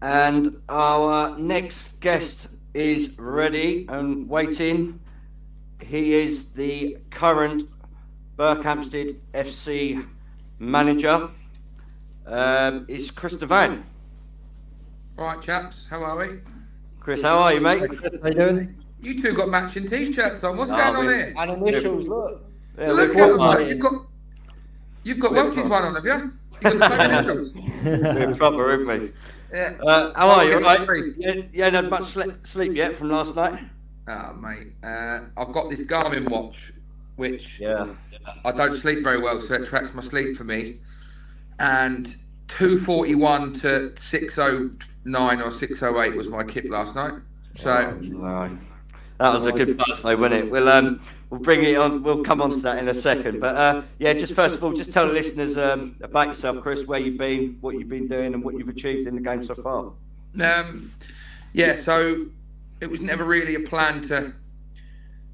And our next guest is ready and waiting. He is the current Berkhamsted FC manager. It's Chris Devane. All right, chaps, how are we? Chris, how are you, mate? Hey Chris, how you doing? You two got matching t-shirts on. What's Ah, going on here? And we're, initials, look. yeah, we're Look at them, proper. mate. You've got We're, Welch's pro- one on, have you? You've got the same initials. we're proper, aren't we? Yeah. How Right, are we'll you? get All this right? free. You ain't had much sleep yet from last night? Oh, mate. I've got this Garmin watch, which Yeah. I don't sleep very well, so it tracks my sleep for me. And 2:41 to 6:09 or 6:08 was my kip last night. So No. That was a good buzz, though, wasn't it? We'll bring it on. We'll come on to that in a second. But yeah, just first of all, just tell the listeners about yourself, Chris, where you've been, what you've been doing, and what you've achieved in the game so far. um, yeah, so it was never really a plan to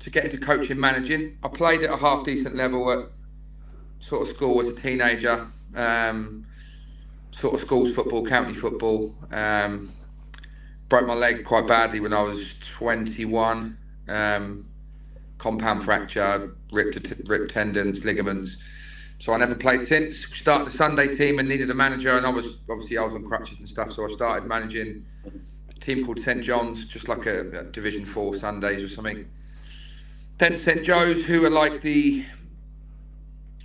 get into coaching managing. I played at a half decent level at sort of school as a teenager, sort of schools football, county football. Broke my leg quite badly when I was 21. Compound fracture, ripped tendons, ligaments. So I never played since. Started the Sunday team and needed a manager, and I was on crutches and stuff. So I started managing a team called St John's, just like a Division 4 Sundays or something. Then St Joe's, who are like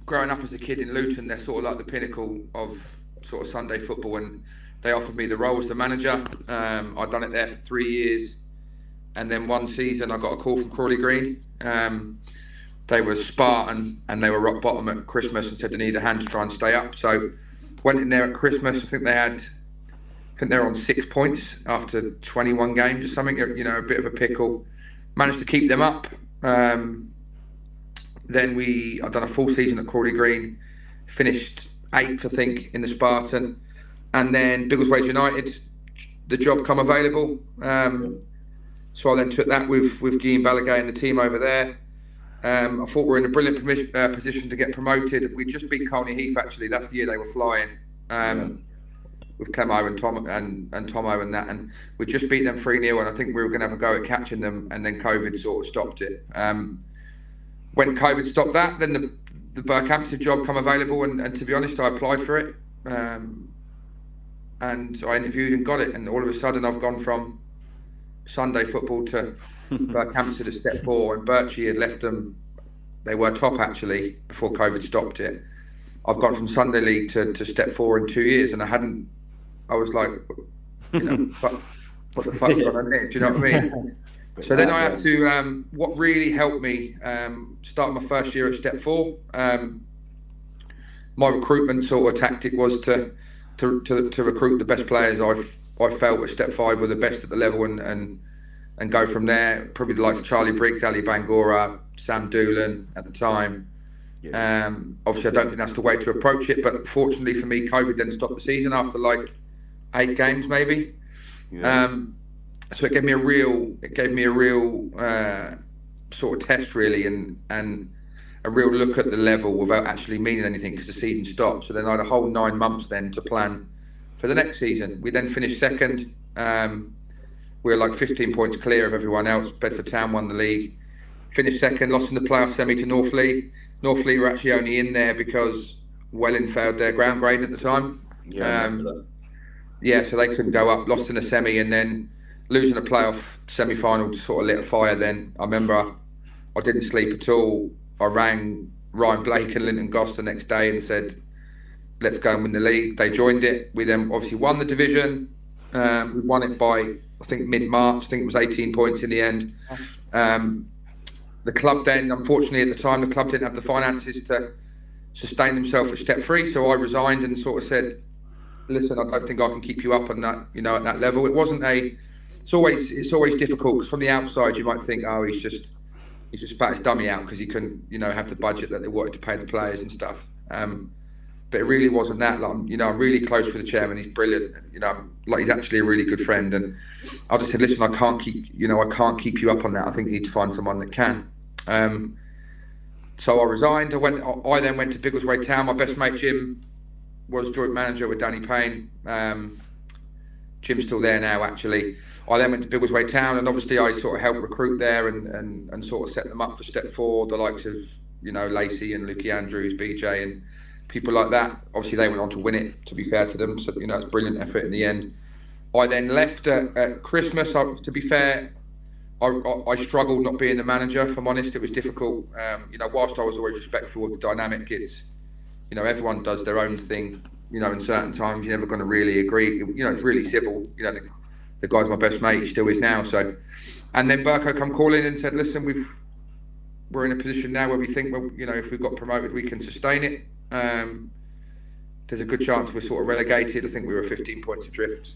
growing up as a kid in Luton, they're sort of like the pinnacle of sort of Sunday football, and they offered me the role as the manager. I'd done it there for 3 years, and then one season I got a call from Crawley Green. They were Spartan and they were rock bottom at Christmas and said they need a hand to try and stay up. So went in there at Christmas. I think they were on 6 points after 21 games or something. You know, a bit of a pickle. Managed to keep them up. Then I'd done a full season at Crawley Green, finished 8th, I think, in the Spartan, and then Biggleswade United, the job come available. So I then took that with Guy and Ballagay and the team over there. I thought we were in a brilliant position to get promoted. We just beat Colney Heath, actually. That's the year they were flying. With Clemo and Tomo and that, and we just beat them 3-0, and I think we were going to have a go at catching them, and then COVID sort of stopped it. When COVID stopped that, then the Berkhamsted job come available, and to be honest, I applied for it, and I interviewed and got it, and all of a sudden I've gone from Sunday football to Berkhamsted a step 4, and Birchie had left them. They were top actually before COVID stopped it. I've gone from Sunday League to step 4 in 2 years, and I was like, you know, what the fuck's going on here? Do you know what I mean? So then I had to. What really helped me start my first year at step 4. My recruitment sort of tactic was to recruit the best players I felt at step 5 were the best at the level, and go from there. Probably the likes of Charlie Briggs, Ali Bangora, Sam Doolan at the time. Yeah. Obviously, I don't think that's the way to approach it, but fortunately for me, COVID then stopped the season after like 8 games, maybe. Yeah. So it gave me a real sort of test, really, and a real look at the level without actually meaning anything, because the season stopped. So then I had a whole 9 months then to plan for the next season. We then finished second. We were like 15 points clear of everyone else. Bedford Town won the league. Finished second, lost in the playoff semi to Northleigh. Northleigh were actually only in there because Welling failed their ground grade at the time. Yeah, so they couldn't go up. Lost in the semi, and then losing a playoff semi-final sort of lit a fire. Then I remember I didn't sleep at all. I rang Ryan Blake and Linton Goss the next day and said, let's go and win the league. They joined it. We then obviously won the division. We won it by, I think, mid-March. I think it was 18 points in the end. The club then, unfortunately at the time, the club didn't have the finances to sustain themselves at step 3. So I resigned and sort of said, listen, I don't think I can keep you up on that, you know, at that level. It's always difficult, because from the outside you might think, oh, he's just spat his dummy out because he couldn't, you know, have the budget that they wanted to pay the players and stuff. But it really wasn't that. Like, you know, I'm really close with the chairman. He's brilliant. You know, like, he's actually a really good friend. And I just said, listen, I can't keep you up on that. I think you need to find someone that can. So I resigned. I then went to Biggleswade Town. My best mate Jim was joint manager with Danny Payne. Jim's still there now, actually. I then went to Biggleswade Town, and obviously I sort of helped recruit there and sort of set them up for step four, the likes of, Lacey and Lukey Andrews, BJ and people like that. Obviously they went on to win it, to be fair to them, so, it's a brilliant effort in the end. I then left at Christmas. To be fair, I struggled not being the manager, if I'm honest. It was difficult. Whilst I was always respectful of the dynamic, it's, everyone does their own thing. In certain times, you're never going to really agree. It's really civil. The guy's my best mate. He still is now. So, and then Burko come calling and said, "Listen, we're in a position now where we think, well, if we've got promoted, we can sustain it. There's a good chance we're sort of relegated. I think we were 15 points adrift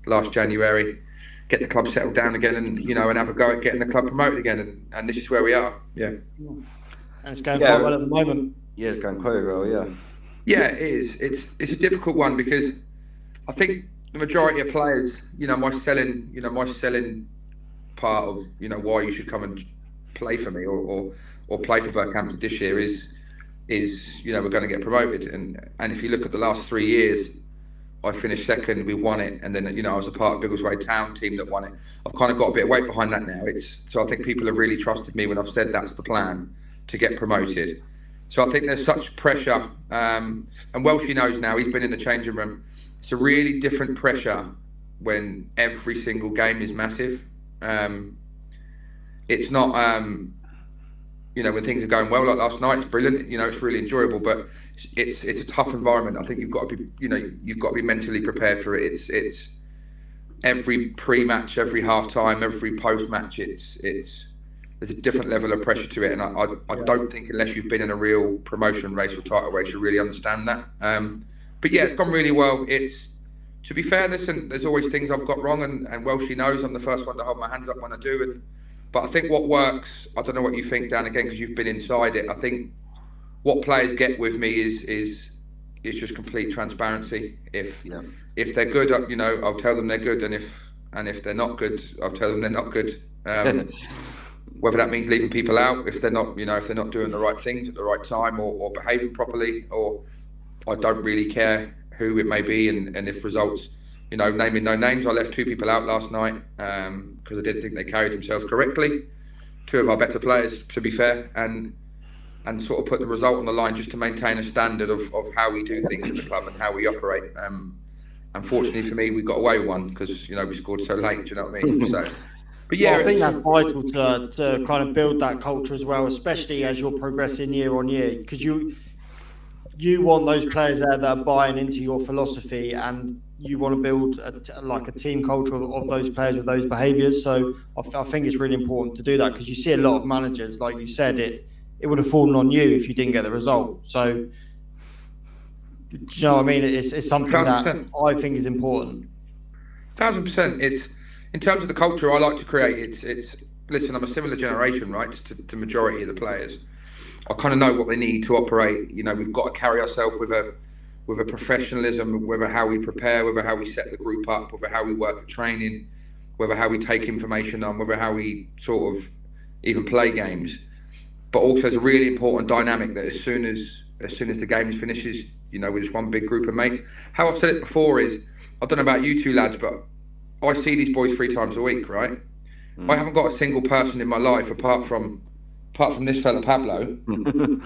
last January. Get the club settled down again, and and have a go at getting the club promoted again. And this is where we are. Yeah. And it's going quite well at the moment. Yeah, it's going quite well. Yeah. Yeah, it is. It's a difficult one because I think the majority of players, my selling part of why you should come and play for me or play for Berkhamsted this year is we're going to get promoted, and if you look at the last 3 years, I finished second, we won it, and then I was a part of Biggleswade Town team that won it. I've kind of got a bit of weight behind that now. So I think people have really trusted me when I've said that's the plan, to get promoted. So I think there's such pressure, and Welshie knows now. He's been in the changing room. It's a really different pressure when every single game is massive. It's not, when things are going well, like last night, it's brilliant. It's really enjoyable, but it's a tough environment. I think you've got to be, you've got to be mentally prepared for it. It's every pre-match, every half-time, every post-match. There's a different level of pressure to it, and I don't think unless you've been in a real promotion race or title race, you really understand that. But yeah, it's gone really well. To be fair, there's always things I've got wrong, and Welshie knows I'm the first one to hold my hands up when I do. But I think what works, I don't know what you think, Dan, again, because you've been inside it. I think what players get with me is just complete transparency. If they're good, I'll tell them they're good, and if they're not good, I'll tell them they're not good. Whether that means leaving people out if they're not, if they're not doing the right things at the right time or behaving properly, or I don't really care who it may be, and if results, naming no names, I left 2 people out last night because I didn't think they carried themselves correctly. 2 of our better players, to be fair, and sort of put the result on the line just to maintain a standard of how we do things at the club and how we operate. Unfortunately for me, we got away with one because we scored so late. Do you know what I mean? So. But yeah, I think that's vital to kind of build that culture as well, especially as you're progressing year on year, because you want those players there that are buying into your philosophy, and you want to build a team culture of those players with those behaviours. So I think it's really important to do that, because you see a lot of managers, like you said, it would have fallen on you if you didn't get the result. So, do you know what I mean? It's something 100%. That I think is important. 1000%. It's in terms of the culture I like to create. Listen, I'm a similar generation, right, to majority of the players. I kind of know what they need to operate. We've got to carry ourselves with a professionalism, whether how we prepare, whether how we set the group up, whether how we work at training, whether how we take information on, whether how we sort of even play games. But also, there's a really important dynamic that as soon as the game finishes, we're just one big group of mates. How I've said it before is, I don't know about you 2 lads, but I see these boys 3 times a week, right? I haven't got a single person in my life apart from this fella Pablo and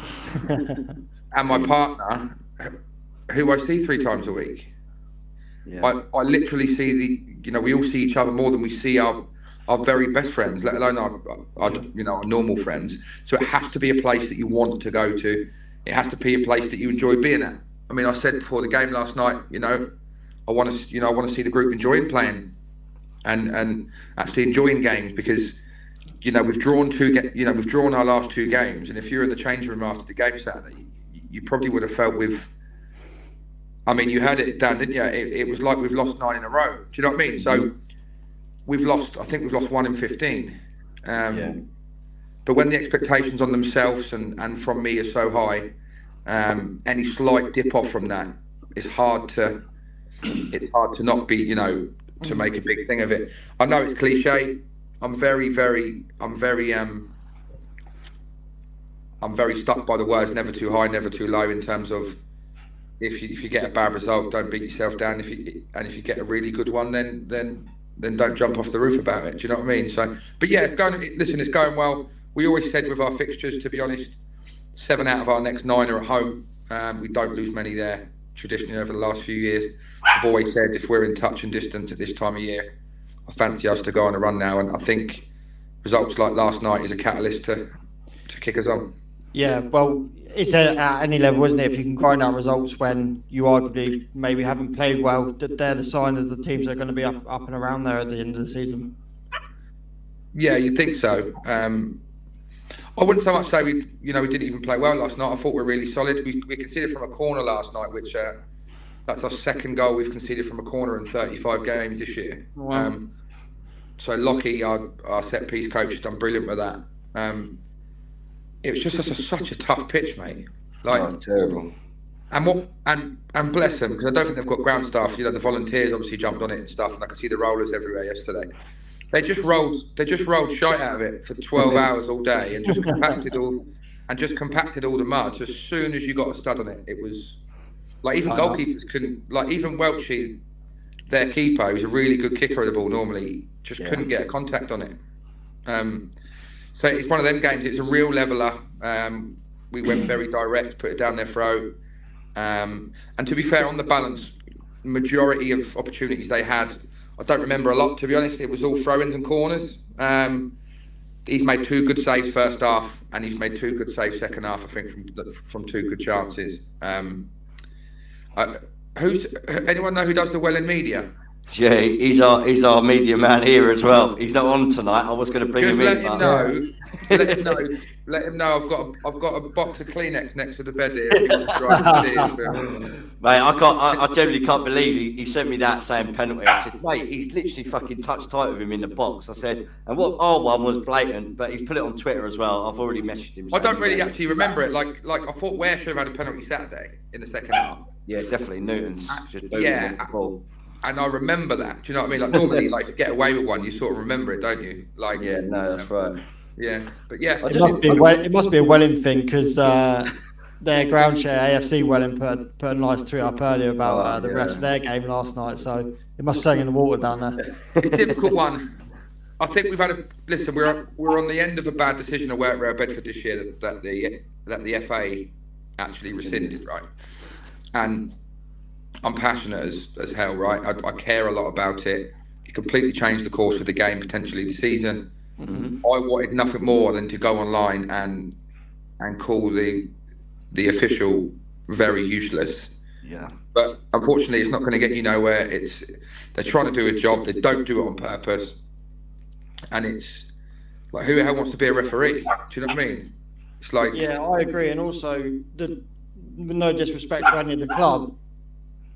my partner, who I see 3 times a week. Yeah. I literally see we all see each other more than we see our very best friends, let alone our normal friends. So it has to be a place that you want to go to. It has to be a place that you enjoy being at. I mean, I said before the game last night, I want to see the group enjoying playing and actually enjoying games, because we've drawn our last 2 games, and if you're in the changing room after the game Saturday, you probably would have felt you heard it, Dan, didn't you? It was like we've lost 9 in a row. Do you know what I mean? So I think we've lost 1 in 15. But when the expectations on themselves and from me are so high, any slight dip off from that, it's hard to not be, to make a big thing of it. I know it's cliche. I'm very stuck by the words never too high, never too low, in terms of if you get a bad result, don't beat yourself down. If you get a really good one, then don't jump off the roof about it. Do you know what I mean? So, but yeah, it's going well. We always said with our fixtures, to be honest, 7 out of our next 9 are at home. We don't lose many there traditionally over the last few years. I've always said if we're in touch and distance at this time of year, I fancy us to go on a run now, and I think results like last night is a catalyst to kick us on. Yeah, well, it's at any level, isn't it? If you can grind out results when you arguably maybe haven't played well, they're the sign of the teams that are going to be up and around there at the end of the season. Yeah, you'd think so. I wouldn't so much say we didn't even play well last night. I thought we were really solid. We conceded from a corner last night, which that's our second goal we've conceded from a corner in 35 games this year. Wow. So Lockie, our set piece coach, has done brilliant with that. It was just such a tough pitch, mate. Like terrible. And bless them, because I don't think they've got ground staff. The volunteers obviously jumped on it and stuff, and I could see the rollers everywhere yesterday. They just rolled shite out of it for 12 hours all day, and just compacted all the mud. So as soon as you got a stud on it, it was like even goalkeepers couldn't. Like even Welchie, their keeper, who's a really good kicker of the ball normally, just couldn't get a contact on it. So it's one of them games. It's a real leveler. We went very direct, put it down their throat. And to be fair, on the balance, majority of opportunities they had, I don't remember a lot, to be honest. It was all throw-ins and corners. He's made 2 good saves first half, and he's made 2 good saves second half, I think, from 2 good chances. Anyone know who does the Welling media? Yeah, he's our media man here as well. He's not on tonight. I was going to bring him in. Let him know. I've got a box of Kleenex next to the bed here. Mate, I genuinely can't believe he sent me that saying penalty. I said, mate, he's literally fucking touched tight with him in the box. I said, and what our one was blatant, but he's put it on Twitter as well. I've already messaged him. I don't really actually remember it. Like I thought Ware should have had a penalty Saturday in the second half. Yeah, definitely Newton's. And I remember that. Do you know what I mean? Like normally, like to get away with one, you sort of remember it, don't you? Like yeah, no, that's right. Yeah, but yeah, it must be a Welling thing because their ground share AFC Welling put a nice tweet up earlier about the refs of their game last night. So it must hang in the water down there. It's a difficult one. I think we've had listen. We're on the end of a bad decision at Royal Bedford this year that the FA actually rescinded, right? And I'm passionate as hell, right? I care a lot about it. It completely changed the course of the game, potentially the season. Mm-hmm. I wanted nothing more than to go online and call the official very useless. Yeah. But unfortunately, it's not going to get you nowhere. They're trying to do a job. They don't do it on purpose. And it's like, who the hell wants to be a referee? Do you know what I mean? It's like... Yeah, I agree. And also, no disrespect to any of the club,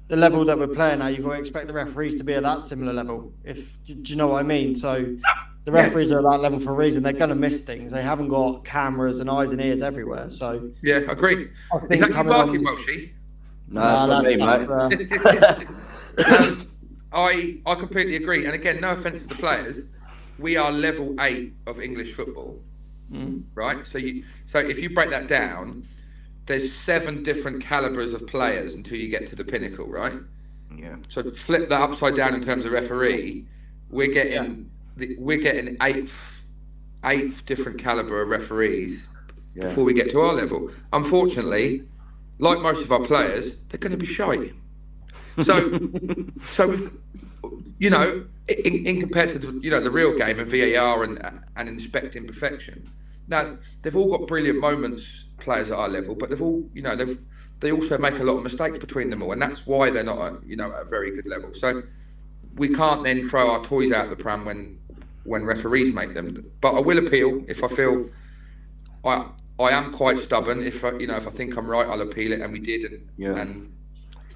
the level that we're playing at, you've got to expect the referees to be at that similar level. Do you know what I mean? So the referees are at that level for a reason. They're going to miss things. They haven't got cameras and eyes and ears everywhere. So yeah, I agree. Is that you barking, Welshie? No, that's not me, mate. I completely agree. And again, no offence to the players, we are level 8 of English football, right? So if you break that down, there's 7 different calibers of players until you get to the pinnacle, right? Yeah. So flip that upside down in terms of referee, we're getting eighth different caliber of referees before we get to our level. Unfortunately, like most of our players, they're going to be shy. So we've, in compared to the real game and VAR and inspecting perfection. Now they've all got brilliant moments. Players at our level, but they've all, they also make a lot of mistakes between them all, and that's why they're not at a very good level. So we can't then throw our toys out the pram when referees make them. But I will appeal if I feel I am quite stubborn. If I think I'm right, I'll appeal it, and we did.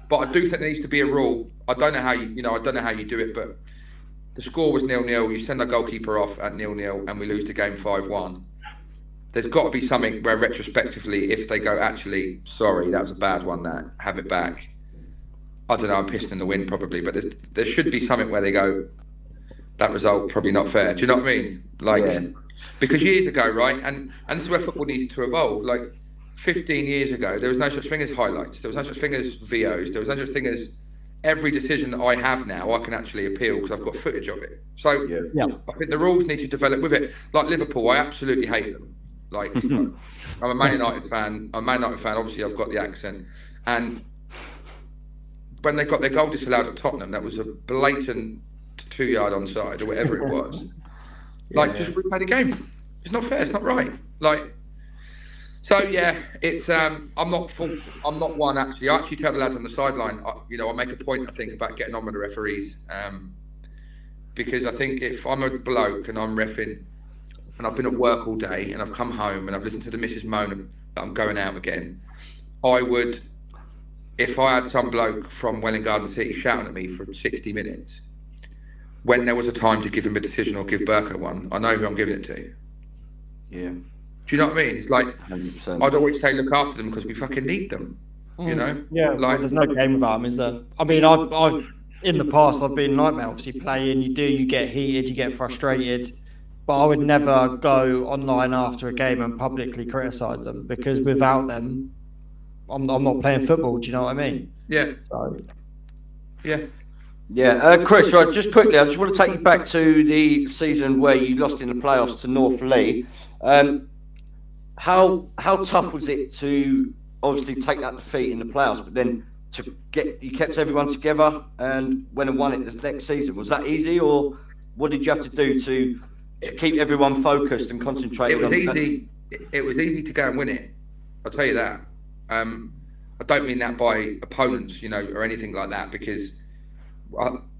But I do think there needs to be a rule. I don't know how you do it, but the score was 0-0. You send our goalkeeper off at 0-0, and we lose the game 5-1. There's got to be something where retrospectively, if they go, actually, sorry, that was a bad one, have it back. I don't know, I'm pissed in the wind probably, but there should be something where they go, that result probably not fair. Do you know what I mean? Because years ago, right, and this is where football needs to evolve. Like 15 years ago, there was no such thing as highlights. There was no such thing as VOs. There was no such thing as every decision that I have now, I can actually appeal because I've got footage of it. So I think the rules need to develop with it. Like Liverpool, I absolutely hate them. Like, I'm a Man United fan. Obviously, I've got the accent. And when they got their goal disallowed at Tottenham, that was a blatant 2-yard onside or whatever it was. Just replay the game. It's not fair. It's not right. So it's I'm not one actually. I actually tell the lads on the sideline. I make a point, I think, about getting on with the referees, because I think if I'm a bloke and I'm reffing, and I've been at work all day and I've come home and I've listened to the missus moan that I'm going out again, I would, if I had some bloke from Welwyn Garden City shouting at me for 60 minutes, when there was a time to give him a decision or give Burko one, I know who I'm giving it to. Yeah. Do you know what I mean? It's like 100%. I'd always say look after them because we fucking need them. You know? Yeah. Like, there's no game about them, is there? I mean, I've in the past I've been nightmare. Obviously, playing, you get heated, you get frustrated, but I would never go online after a game and publicly criticise them, because without them, I'm not playing football. Do you know what I mean? Yeah. So, Yeah, Chris, right, just quickly, I just want to take you back to the season where you lost in the playoffs to North Lee. How tough was it to obviously take that defeat in the playoffs, but then you kept everyone together and went and won it the next season? Was that easy, or what did you have to do to keep everyone focused and concentrated? It was easy. It was easy to go and win it. I'll tell you that. I don't mean that by opponents, or anything like that, because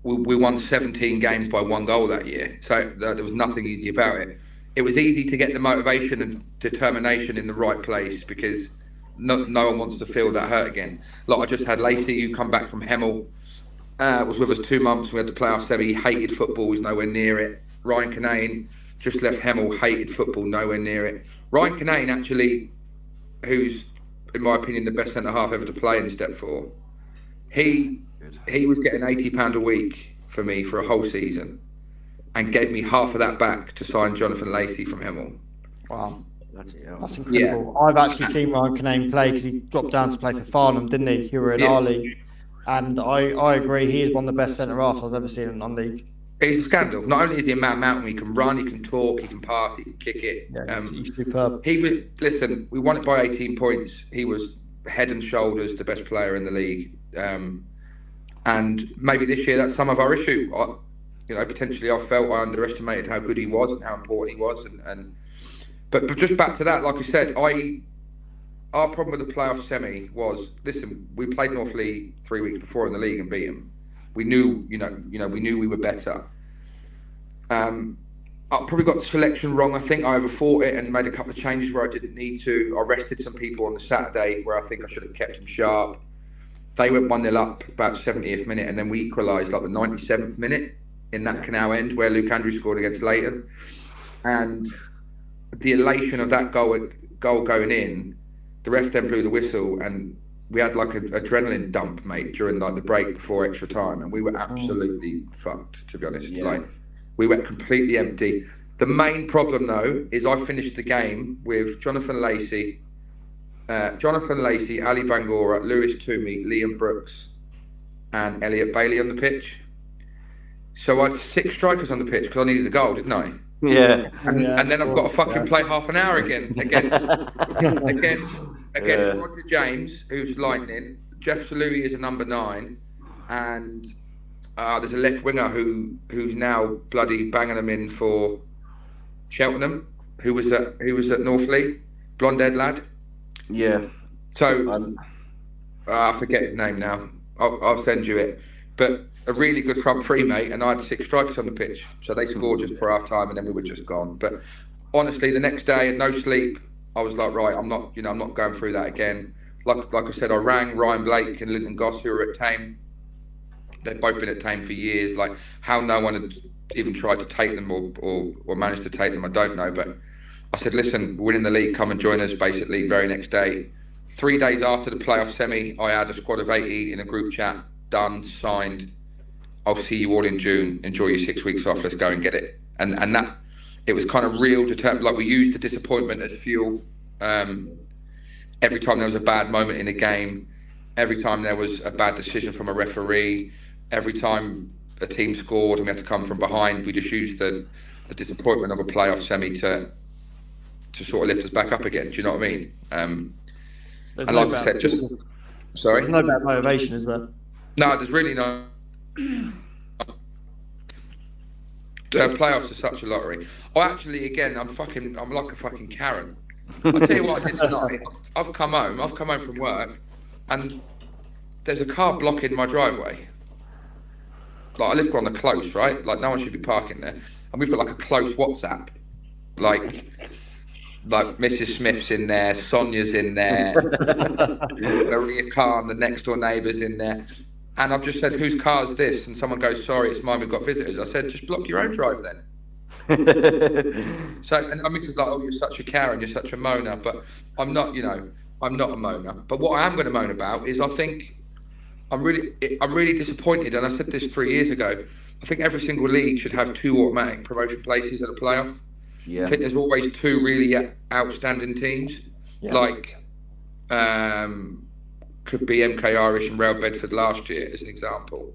we won 17 games by 1 goal that year, so there was nothing easy about it. It was easy to get the motivation and determination in the right place, because no one wants to feel that hurt again. Like, I just had Lacey, who come back from Hemel, was with us 2 months. We had the playoff semi, hated football, was nowhere near it. Ryan Canane just left Hemel, hated football, nowhere near it. Ryan Canane, actually, who's, in my opinion, the best centre-half ever to play in Step 4, he was getting £80 a week for me for a whole season, and gave me half of that back to sign Jonathan Lacey from Hemel. Wow, that's incredible. Yeah. I've actually seen Ryan Canane play, because he dropped down to play for Farnham, didn't he? Who were in our league, and I agree, he is one of the best centre-halves I've ever seen in non-league. He's a scandal. Not only is he a man mountain, he can run, he can talk, he can pass, he can kick it. Yeah, he's superb. Listen, we won it by 18 points. He was head and shoulders the best player in the league. And maybe this year that's some of our issue. Potentially I felt I underestimated how good he was and how important he was. But just back to that, like I said, our problem with the playoff semi was, listen, we played North Lee 3 weeks before in the league and beat them. We knew, we knew we were better. I probably got the selection wrong. I think I overthought it and made a couple of changes where I didn't need to. I rested some people on the Saturday where I think I should have kept them sharp. They went 1-0 up about 70th minute, and then we equalised like the 97th minute in that Canal end where Luke Andrews scored against Leighton. And the elation of that goal going in, the ref then blew the whistle, and we had like an adrenaline dump, mate, during like the break before extra time, and we were absolutely fucked, to be honest. Yeah. Like, we went completely empty. The main problem though is I finished the game with Jonathan Lacey, Ali Bangora, Lewis Toomey, Liam Brooks, and Elliot Bailey on the pitch. So I had 6 strikers on the pitch because I needed a goal, didn't I? Yeah. And then I've got to fucking play half an hour against Roger James, who's lightning. Jeff Salui is a number 9, and there's a left winger who's now bloody banging them in for Cheltenham, who was at North Lee, blonde-haired lad. Yeah. So I forget his name now. I'll send you it. But a really good front three, mate, and I had 6 strikers on the pitch. So they scored just for half time, and then we were just gone. But honestly, the next day, no sleep, I was like, right, I'm not going through that again. Like I said, I rang Ryan Blake and Lyndon Goss, who were at Tame. They've both been at Tame for years. Like, how no one had even tried to take them or managed to take them, I don't know. But I said, listen, we're in the league, come and join us, basically, very next day. 3 days after the playoff semi, I had a squad of 80 in a group chat, done, signed. I'll see you all in June. Enjoy your 6 weeks off. Let's go and get it. And that, it was kind of real determined. Like, we used the disappointment as fuel. every time there was a bad moment in a game, every time there was a bad decision from a referee, every time a team scored and we had to come from behind, we just used the disappointment of a playoff semi to sort of lift us back up again. Do you know what I mean? And like I said, sorry. There's no bad motivation, is there? No, there's really no. Playoffs are such a lottery. Again, I'm like a fucking Karen. I'll tell you what I did tonight. I've come home from work, and there's a car blocking my driveway. Like, I live on the close, right? Like, no one should be parking there. And we've got like a close WhatsApp. Like Mrs. Smith's in there, Sonia's in there, Maria Khan, the next door neighbour's in there. And I've just said, whose car is this? And someone goes, sorry, it's mine, we've got visitors. I said, just block your own drive then. So, and my missus is like, oh, you're such a Karen, you're such a moaner. But I'm not a moaner. But what I am going to moan about is I think I'm really disappointed. And I said this 3 years ago. I think every single league should have 2 automatic promotion places at a playoff. Yeah. I think there's always 2 really outstanding teams. Yeah. Like, could be MK Irish and Real Bedford last year as an example.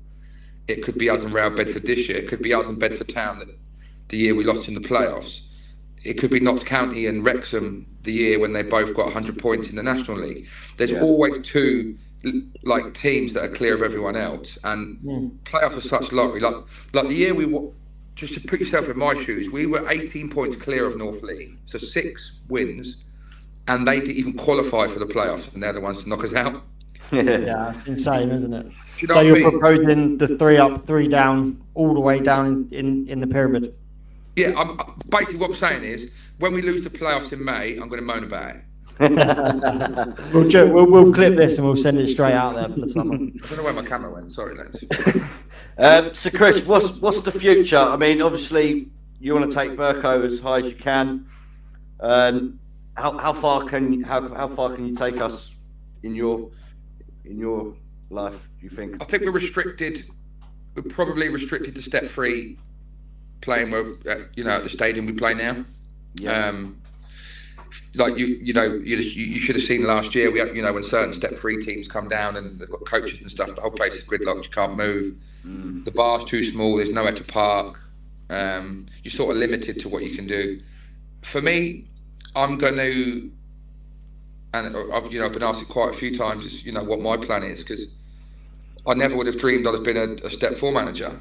It could be us and Real Bedford this year. It could be us and Bedford Town the year we lost in the playoffs. It could be Notts County and Wrexham the year when they both got 100 points in the National League. There's always 2 like teams that are clear of everyone else, and playoffs are such lottery. Like the year just to put yourself in my shoes, we were 18 points clear of North League, so 6 wins, and they didn't even qualify for the playoffs, and they're the ones to knock us out. Yeah, it's insane, isn't it? You know so you're I mean? proposing the 3 up, 3 down, all the way down in the pyramid. Yeah, basically what I'm saying is, when we lose the playoffs in May, I'm going to moan about it. We'll clip this and we'll send it straight out there for the summer. I don't know where my camera went. Sorry, lads. So Chris, what's the future? I mean, obviously you want to take Burko as high as you can. How far can you take us in your life? Do you think? I think we're restricted. We're probably restricted to step 3, playing where at the stadium we play now. Yeah. Like you should have seen last year. We when certain step 3 teams come down and they've got coaches and stuff. The whole place is gridlocked. You can't move. The bar's too small. There's nowhere to park. You're sort of limited to what you can do. For me, I'm going to, and I've been asked it quite a few times. Is what my plan is, because I never would have dreamed I'd have been a step 4 manager.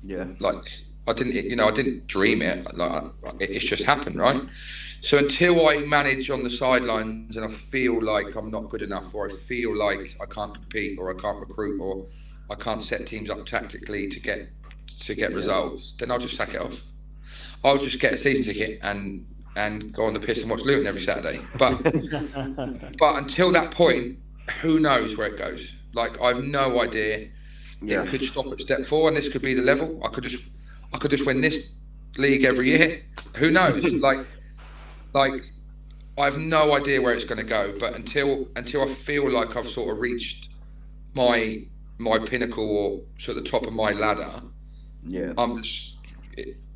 Yeah. Like I didn't dream it. Like it's just happened, right? So until I manage on the sidelines and I feel like I'm not good enough, or I feel like I can't compete, or I can't recruit, or I can't set teams up tactically to get results, then I'll just sack it off. I'll just get a season ticket and go on the piss and watch Luton every Saturday. But until that point, who knows where it goes? Like I've no idea. Yeah. It could stop at step 4, and this could be the level. I could just win this league every year. Who knows? Like I have no idea where it's going to go. But until I feel like I've sort of reached my pinnacle, or sort of the top of my ladder, I'm just,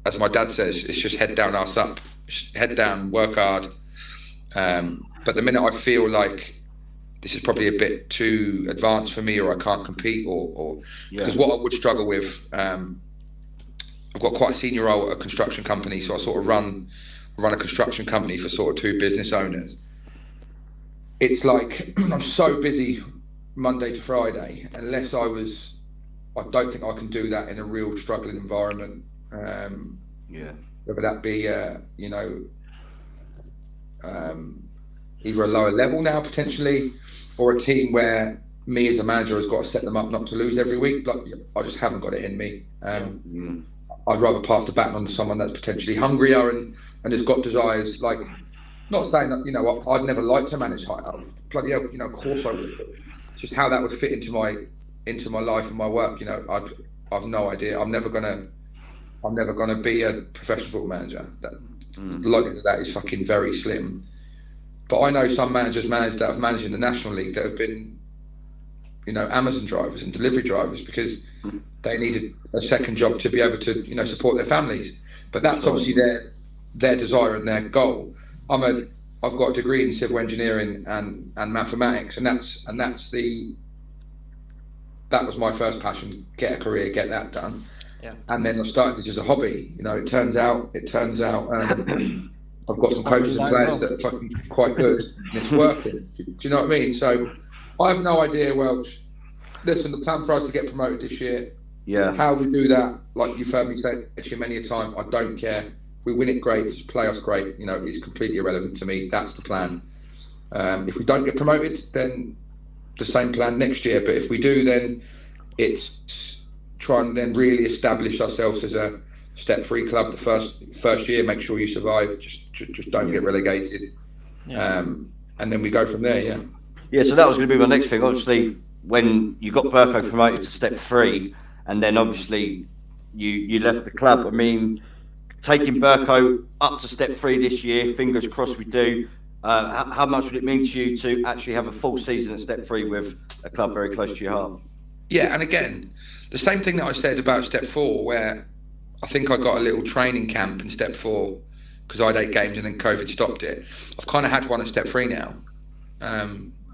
as my dad says, it's just head down, ass up. Just head down, work hard. But the minute I feel like this is probably a bit too advanced for me, or I can't compete, or because what I would struggle with, I've got quite a senior role at a construction company, so I sort of run a construction company for sort of 2 business owners. It's like I'm so busy Monday to Friday, I don't think I can do that in a real struggling environment. Whether that be either a lower level now potentially, or a team where me as a manager has got to set them up not to lose every week. Like I just haven't got it in me. I'd rather pass the baton on to someone that's potentially hungrier and has got desires. Like, not saying that I'd never like to manage high health. Bloody hell, of course I would. Just how that would fit into my life and my work. I've no idea. I'm never gonna be a professional football manager. The likelihood of that is fucking very slim. But I know some managers that have managed in the National League that have been, Amazon drivers and delivery drivers, because they needed a second job to be able to, support their families. But that's obviously their desire and their goal. I'm I've got a degree in civil engineering and mathematics, and that was my first passion. Get a career, get that done. Yeah. And then I started this as a hobby. It turns out I've got some coaches and players that are fucking quite good, and it's working. Do you know what I mean? So I have no idea, Welsh. Listen, the plan for us to get promoted this year. Yeah. How we do that, like you've heard me say to you many a time, I don't care. If we win it, great. If it's playoffs, great. It's completely irrelevant to me. That's the plan. If we don't get promoted, then the same plan next year. But if we do, then it's try and then really establish ourselves as a step-free club the first year. Make sure you survive. Just don't get relegated. Yeah. And then we go from there. Yeah. Yeah. So that was going to be my next thing. Obviously, when you got Berko promoted to step 3, and then obviously you left the club. I mean, taking Berko up to step 3 this year, fingers crossed we do. How much would it mean to you to actually have a full season at step 3 with a club very close to your heart? Yeah, and again, the same thing that I said about step 4, where I think I got a little training camp in step 4 because I had 8 games and then COVID stopped it. I've kind of had one at step 3 now.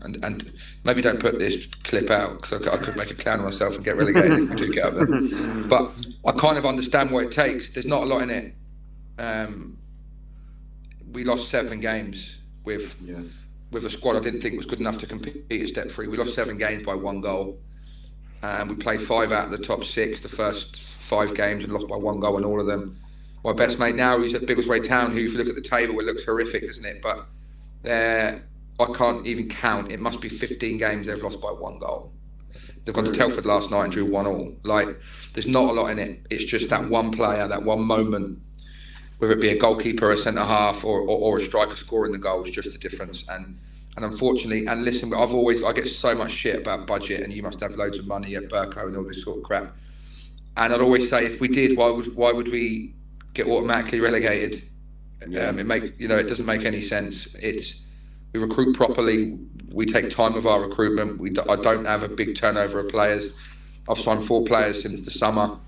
And maybe don't put this clip out because I could make a clown of myself and get relegated if we do get up there. But I kind of understand what it takes. There's not a lot in it. We lost 7 games with a squad I didn't think was good enough to compete at step 3. We lost 7 games by 1 goal. We played 5 out of the top 6 the first 5 games and lost by 1 goal in all of them. My best mate now, who's at Biggleswade Town, who, if you look at the table, it looks horrific, doesn't it? But I can't even count. It must be 15 games they've lost by 1 goal. They've gone to Telford last night and drew 1-1. Like, there's not a lot in it. It's just that one player, that one moment, whether it be a goalkeeper, a centre half, or a striker scoring the goal, is just the difference. And unfortunately, and listen, I get so much shit about budget, and you must have loads of money at Berko and all this sort of crap. And I'd always say, if we did, why would we get automatically relegated? Yeah. It doesn't make any sense. We recruit properly. We take time with our recruitment. I don't have a big turnover of players. I've signed 4 players since the summer.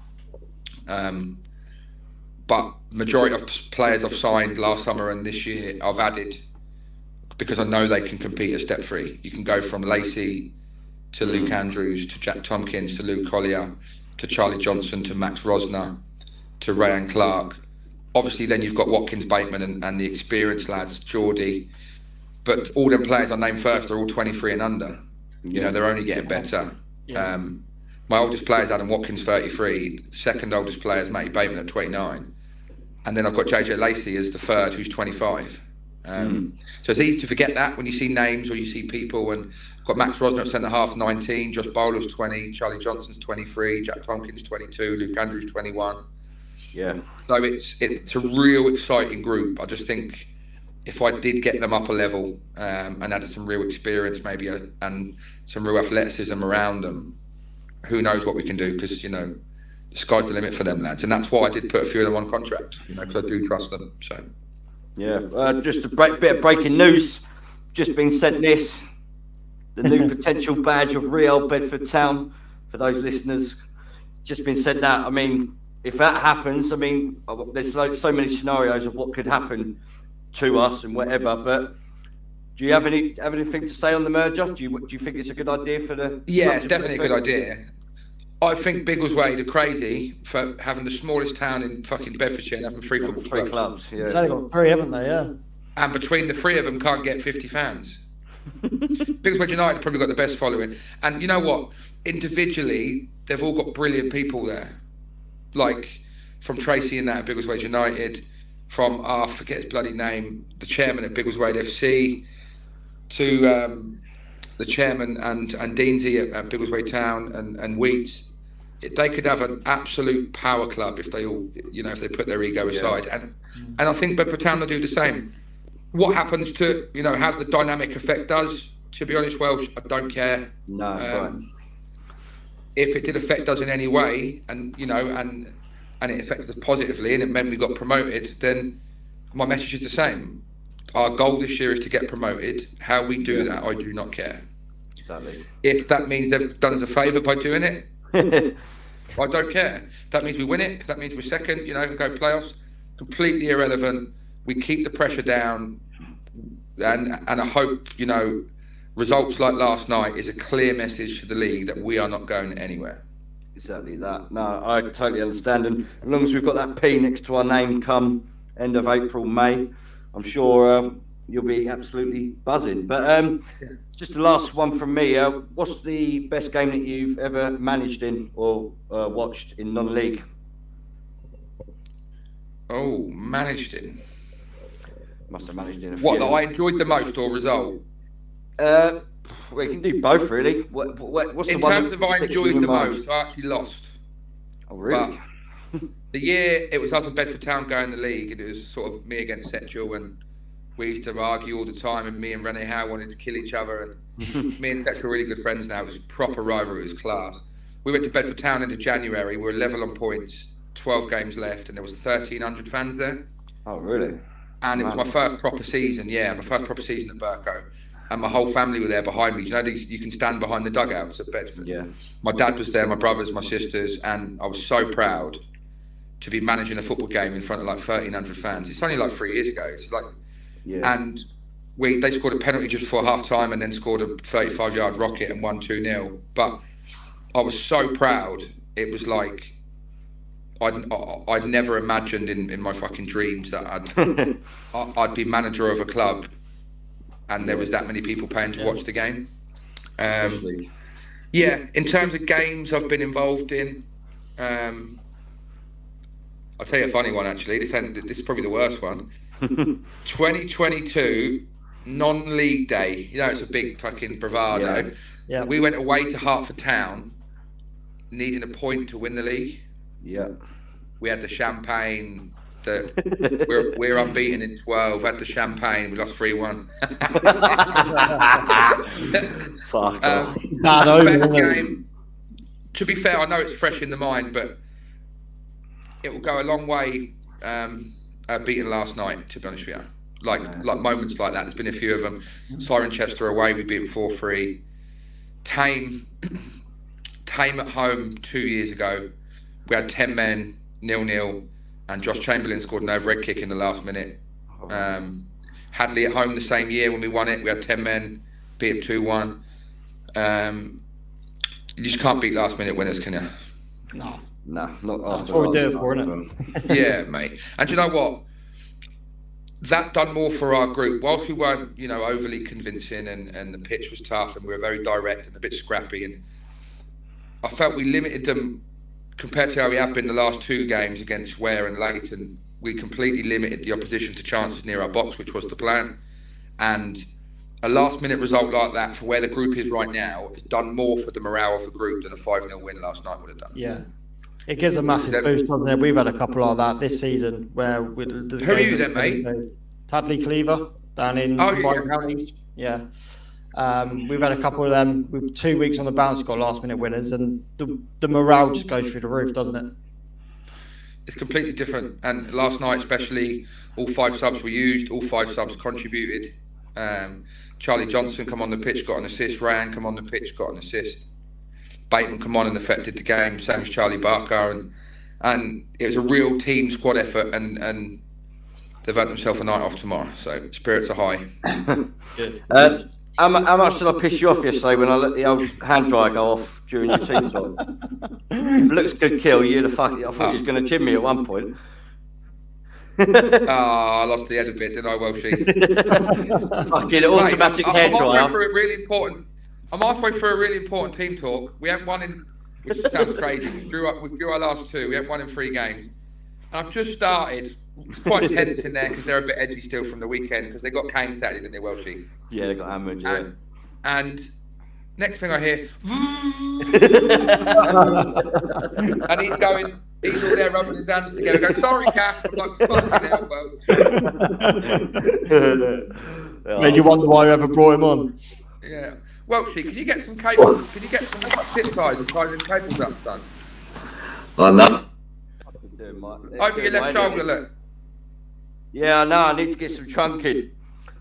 But majority of players I've signed last summer and this year I've added because I know they can compete at step 3. You can go from Lacey to Luke Andrews to Jack Tompkins to Luke Collier to Charlie Johnson to Max Rosner to Ryan Clark. Obviously then you've got Watkins Bateman and the experienced lads, Geordie. But all them players I named first are all 23 and under. They're only getting better. Yeah. My oldest player is Adam Watkins, 33. Second oldest player is Matty Bateman at 29. And then I've got JJ Lacey as the third, who's 25. So it's easy to forget that when you see names or you see people. And I've got Max Rosner at centre half, 19. Josh Bowler's 20. Charlie Johnson's 23. Jack Tompkins 22. Luke Andrews 21. Yeah. So it's a real exciting group. I just think if I did get them up a level and added some real experience maybe and some real athleticism around them, who knows what we can do, because the sky's the limit for them lads, and that's why I did put a few of them on contract, because I do trust them. So just a bit of breaking news, just been sent this, the new potential badge of Real Bedford Town, for those listeners, just been sent that. I mean, if that happens, I mean, there's so many scenarios of what could happen to us and whatever, but do you have anything to say on the merger? Do you think it's a good idea for the? Yeah, it's definitely a good idea. I think Biggleswade are crazy for having the smallest town in fucking Bedfordshire and having 3 football clubs. Yeah. So they've got 3, haven't they? Yeah. And between the 3 of them, can't get 50 fans. Biggleswade United probably got the best following, and you know what? Individually, they've all got brilliant people there, like from Tracy and that at Biggleswade United. From, I forget his bloody name, the chairman at Biggleswade FC, to the chairman and Deansy at Biggleswade Town and Wheats. They could have an absolute power club if they all, if they put their ego aside. And I think Bedford Town will do the same. What happens to, how the dynamic effect does, to be honest, Welsh, I don't care. No, right. If it did affect us in any way, and it affected us positively and it meant we got promoted, then my message is the same. Our goal this year is to get promoted. How we do that, I do not care. Exactly. If that means they've done us a favour by doing it, I don't care. That means we win it, because that means we're second, and go playoffs. Completely irrelevant. We keep the pressure down. and I hope, results like last night is a clear message to the league that we are not going anywhere. Exactly that. No, I totally understand. And as long as we've got that P next to our name come end of April, May, I'm sure you'll be absolutely buzzing. But just the last one from me. What's the best game that you've ever managed in or watched in non-league? Oh, managed it. Must have managed in a few. What that I enjoyed the most or result? We can do both, really. What's in the one terms of I enjoyed the mind? most, I actually lost. Oh, really? But the year it was us and Bedford Town going the league, and it was sort of me against Setchell, and we used to argue all the time, and me and Rene Howe wanted to kill each other, and me and Setchell are really good friends now. It was a proper rivalry, it was class. We went to Bedford Town into January, we were level on points, 12 games left, and there was 1,300 fans there. Oh, really? And it was my first proper season, at Burko. And my whole family were there behind me. You can stand behind the dugouts at Bedford. Yeah. My dad was there, my brothers, my sisters, and I was so proud to be managing a football game in front of like 1,300 fans. It's only like 3 years ago. It's like, and they scored a penalty just before half time and then scored a 35-yard rocket and won 2-0. But I was so proud. It was like I'd never imagined in my fucking dreams that I'd be manager of a club. And there was that many people paying to watch the game. In terms of games I've been involved in, I'll tell you a funny one actually. This is probably the worst one. 2022 non-league day. It's a big fucking bravado. Yeah. We went away to Hertford Town, needing a point to win the league. Yeah. We had the champagne. We're unbeaten in 12. Had the champagne. We lost 3-1. Fuck. Best game. To be fair, I know it's fresh in the mind, but it will go a long way. Beaten last night, to be honest with you. Like moments like that. There's been a few of them. Cirencester away, we beat 4-3. Tame at home 2 years ago. We had 10 men, 0-0. And Josh Chamberlain scored an overhead kick in the last minute. Hadley at home the same year when we won it. We had 10 men, beat them 2-1. You just can't beat last minute winners, can you? No, not after. That's what we do it for, isn't it? Yeah, mate. And do you know what? That done more for our group. Whilst we weren't, overly convincing and the pitch was tough and we were very direct and a bit scrappy, and I felt we limited them compared to how we have been the last 2 games against Ware and Leighton. We completely limited the opposition to chances near our box, which was the plan. And a last-minute result like that, for where the group is right now, has done more for the morale of the group than a 5-0 win last night would have done. Yeah. It gives a massive boost, doesn't it? We've had a couple like that this season. Where who are you then, mate? Tadley Cleaver, down in White Counties. Yeah. We've had a couple of them. We've 2 weeks on the bounce, got last-minute winners, and the morale just goes through the roof, doesn't it? It's completely different. And last night, especially, all 5 subs were used. All 5 subs contributed. Charlie Johnson come on the pitch, got an assist. Ryan come on the pitch, got an assist. Bateman come on and affected the game. Same as Charlie Barker, and it was a real team squad effort. And they've had themselves a night off tomorrow. So spirits are high. Good. How much did I piss you off yesterday when I let the old hand dryer go off during your team talk? If it looks good kill, I thought you was going to chin me at one point. I lost the head a bit, didn't I, Welshie? Fucking automatic hair dryer. I'm halfway through a really important team talk. We haven't won in, which sounds crazy. We drew our last 2. We haven't won in 3 games. And I've just started. It's quite tense in there because they're a bit edgy still from the weekend because they got cane Saturday, didn't they, Welshie? Yeah, they got hammered, yeah. And next thing I hear, and he's all there rubbing his hands together, going, sorry, Cash. I'm like, fucking hell, Welsh. Made you wonder why you ever brought him on. Yeah. Welshie, can you get some cables? Can you get some zip ties and tie them cables up, son? I know. Over your left shoulder, look. Yeah, I know. I need to get some trunking.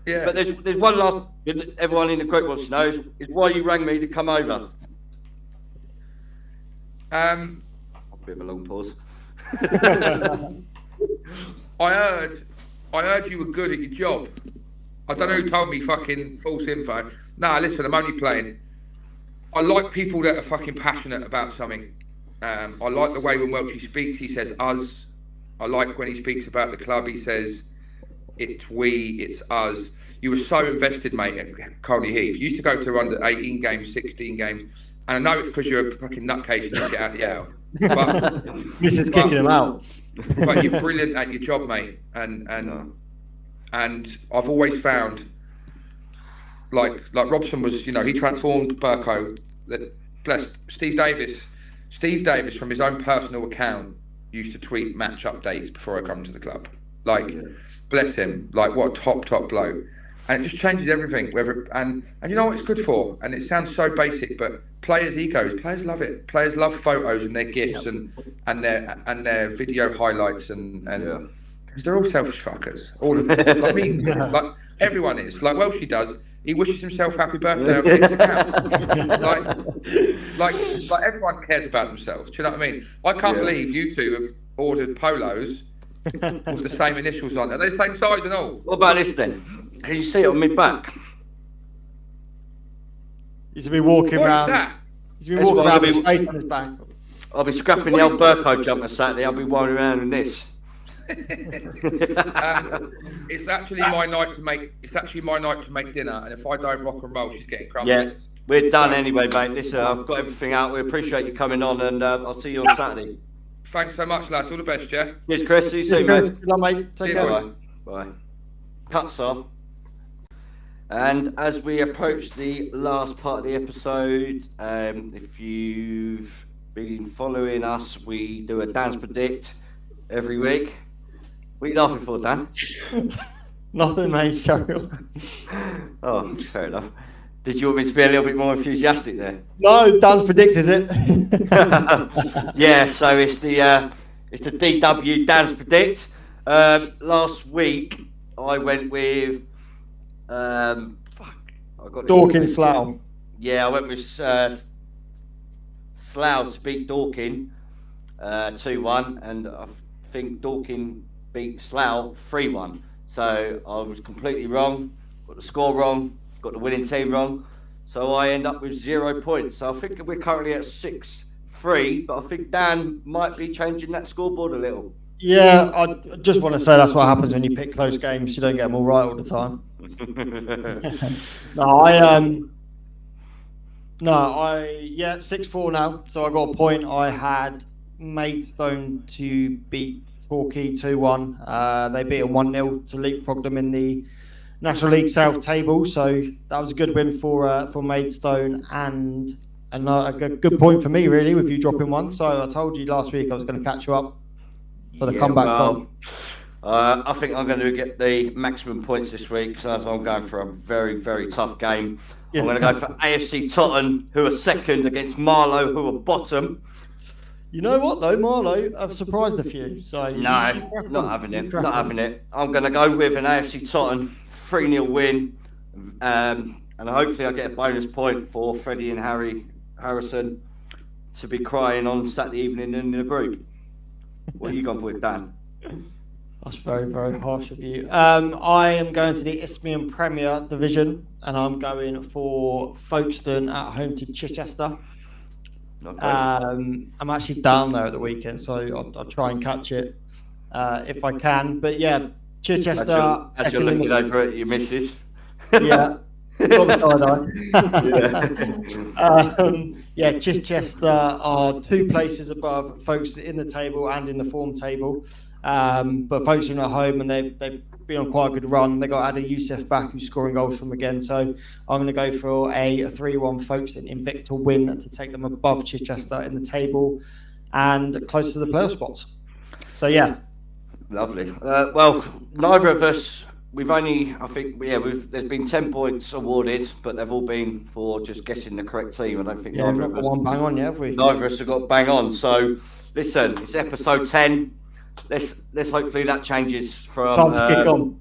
Yeah. But there's one last bit everyone in the group wants to know is why you rang me to come over. A bit of a long pause. I heard you were good at your job. I don't know who told me fucking false info. Nah, listen, I'm only playing. I like people that are fucking passionate about something. I like the way when Welchie speaks, he says us. I like when he speaks about the club, he says it's we, it's us. You were so invested, mate, at Colney Heath. You used to go to under 18 games, 16 games, and I know it's because you're a fucking nutcase and you get out the out. But Mrs. kicking him out. But you're brilliant at your job, mate. And I've always found, like Robson was, he transformed Burko. Bless Steve Davis from his own personal account used to tweet match updates before I come to the club. Bless him. What a top bloke. And it just changes everything. And you know what it's good for? And it sounds so basic, but players' egos, players love it. Players love photos and their gifs and their video highlights and because they're all selfish fuckers. All of them. Like me, like everyone is. Like Welshie does. He wishes himself happy birthday on his account. like everyone cares about themselves. Do you know what I mean? I can't believe you two have ordered polos with the same initials on. Are they the same size and all? What about this then? Can you see it on my back? He's been walking around. That? He's been walking around with his face on his back. I'll be scrapping the old Burko jumper Saturday. I'll be wandering around in this. It's actually my night to make. It's actually my night to make dinner, and if I don't rock and roll, she's getting crumbs. Yeah, we're done anyway, mate. Listen, I've got everything out. We appreciate you coming on, and I'll see you on Saturday. Thanks so much, lads. All the best, yeah. Cheers, Chris. See you soon, Good mate. luck, mate. Take care. Bye. Cuts on. And as we approach the last part of the episode, if you've been following us, we do a Dan's Predict every week. What are you laughing for, Dan? Nothing, mate. Carry on. Oh, fair enough. Did you want me to be a little bit more enthusiastic there? No, Dan's Predict, is it? Yeah, so it's the DW Dan's Predict. Last week I went with Dorking Slough. Yeah, I went with Slough to beat Dorking 2-1, and I think Dorking beat Slough 3-1. So I was completely wrong, got the score wrong, got the winning team wrong. So I end up with 0 points. So I think we're currently at 6-3, but I think Dan might be changing that scoreboard a little. Yeah, I just want to say that's what happens when you pick close games. You don't get them all right all the time. No, 6-4 now. So I got a point. I had Maidstone to beat Torquay 2-1. They beat them 1-0 to leapfrog them in the National League South table. So that was a good win for Maidstone and a good point for me, really, with you dropping one. So I told you last week I was going to catch you up for the comeback. I think I'm going to get the maximum points this week, so I'm going for a very, very tough game. Yeah. I'm going to go for AFC Totton, who are second, against Marlow, who are bottom. You know what, though? Marlow have surprised a few. So no, not having it. Not having it. I'm going to go with an AFC Totton 3-0 win, and hopefully I get a bonus point for Freddie and Harrison to be crying on Saturday evening in the group. What are you going for with, Dan? That's very, very harsh of you. I am going to the Isthmian Premier Division, and I'm going for Folkestone at home to Chichester. Okay. I'm actually down there at the weekend, so I'll try and catch it if I can. But yeah, Chichester. As you're looking over at your missus. Yeah. Got the side eye. Chichester are 2 places above Folkestone in the table and in the form table. But Folkestone are home and they've been on quite a good run. They got Ada Youssef back, who's scoring goals from again. So I'm going to go for a 3-1 Folkestone Invicta win to take them above Chichester in the table and close to the playoff spots. So yeah. Lovely. Well, neither of us. We've only, I think, there's been 10 points awarded, but they've all been for just guessing the correct team. I don't think neither of us got one bang on, have we? Neither of us have got bang on. So, listen, it's episode 10. Let's hopefully that changes from time to kick on.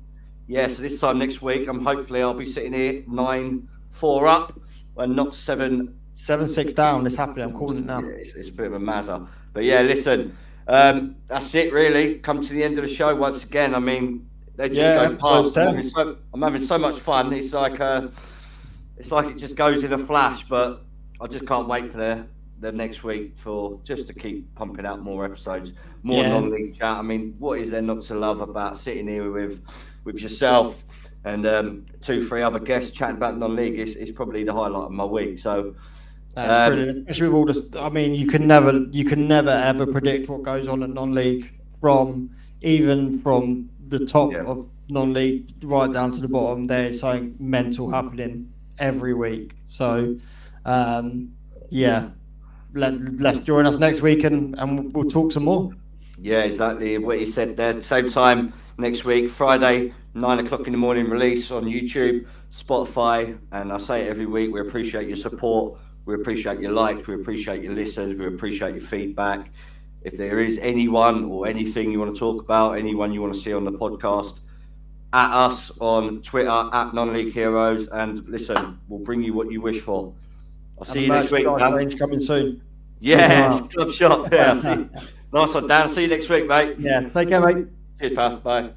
Yeah, so this time next week, I'll be sitting here 9-4 up and not 7-6 down. It's happening. I'm calling it now. Yeah, it's a bit of a mazza. But yeah, listen, that's it really. Come to the end of the show once again. I mean, they just go past. episode I'm having so much fun. It's like it just goes in a flash. But I just can't wait for the next week for just to keep pumping out more episodes, more non-league chat. I mean, what is there not to love about sitting here with yourself and 2-3 other guests chatting about non-league? It's probably the highlight of my week. So that's brilliant, especially with all this. I mean, you can never ever predict what goes on at non-league from the top of non-league right down to the bottom. There's something mental happening every week. So let's join us next week and we'll talk some more. Yeah, exactly what he said there. Same time next week, Friday, 9 o'clock in the morning release on YouTube, Spotify. And I say it every week, we appreciate your support. We appreciate your likes. We appreciate your listens. We appreciate your feedback. If there is anyone or anything you want to talk about, anyone you want to see on the podcast, at us on Twitter, at Non-League Heroes. And listen, we'll bring you what you wish for. I'll see you next week, Dan. Range coming soon. Yeah, club shop. Yeah, nice one, Dan. See you next week, mate. Yeah, take care, mate. Cheers, pal. Bye.